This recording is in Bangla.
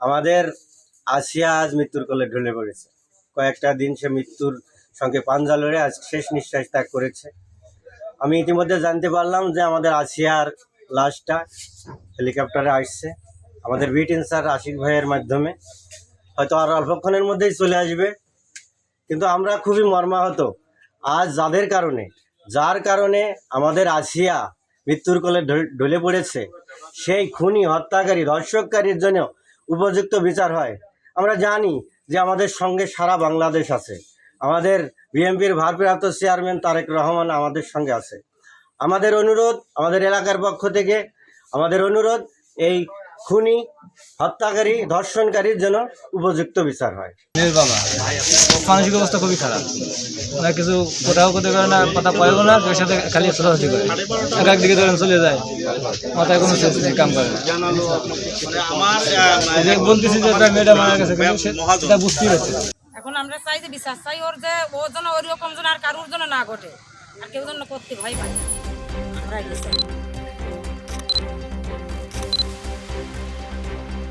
আমাদের আসিয়া আজ মৃত্যুর কোলে ঢলে পড়েছে। কয়েকটা দিন সে মৃত্যুর সঙ্গে পাঞ্জা লড়ে আজ শেষ নিঃশ্বাস ত্যাগ করেছে। আমি ইতিমধ্যে জানতে পারলাম যে আমাদের আসিয়ার লাশটা হেলিকপ্টারে আসছে আমাদের বিট ইনচার্জ আশিক ভাইয়ের মাধ্যমে, হয়তো আর অল্পক্ষণের মধ্যেই চলে আসবে। কিন্তু আমরা খুবই মর্মাহত, আজ যার কারণে আমাদের আসিয়া মৃত্যুর কোলে ঢলে পড়েছে, সেই খুনি হত্যাকারী ধর্ষককারীর জন্য উপযুক্ত বিচার হয়। আমরা জানি যে আমাদের সঙ্গে সারা বাংলাদেশ আছে, আমাদের বিএনপির ভারপ্রাপ্ত চেয়ারম্যান তারেক রহমান আমাদের সঙ্গে আছে। আমাদের অনুরোধ, আমাদের এলাকার পক্ষ থেকে আমাদের অনুরোধ, এই খুনি হত্যাকারী ধর্ষণকারীর জন্য উপযুক্ত বিচার হয়। বাবা মানসিক অবস্থা খুবই খারাপ, না কিছু কোথাও করতে পারে না, কথা পয়ও না, ওর সাথে খালি ছোটাছুটি করে এক দিকে ধরেন চলে যায়, মাথায় কোনো শেষ নেই, কাম করে না। যে বলতেছি যে তার মেয়েটা মারা গেছে, সেটা বুঝতেই পারছি। এখন আমরা চাই যে বিশ্বাস চাই ওর, যে ওর জন্য ওরকম যেন আর কারোর জন্য না ঘটে, আর কেউ জন্য করতে ভয় পায়। আমরা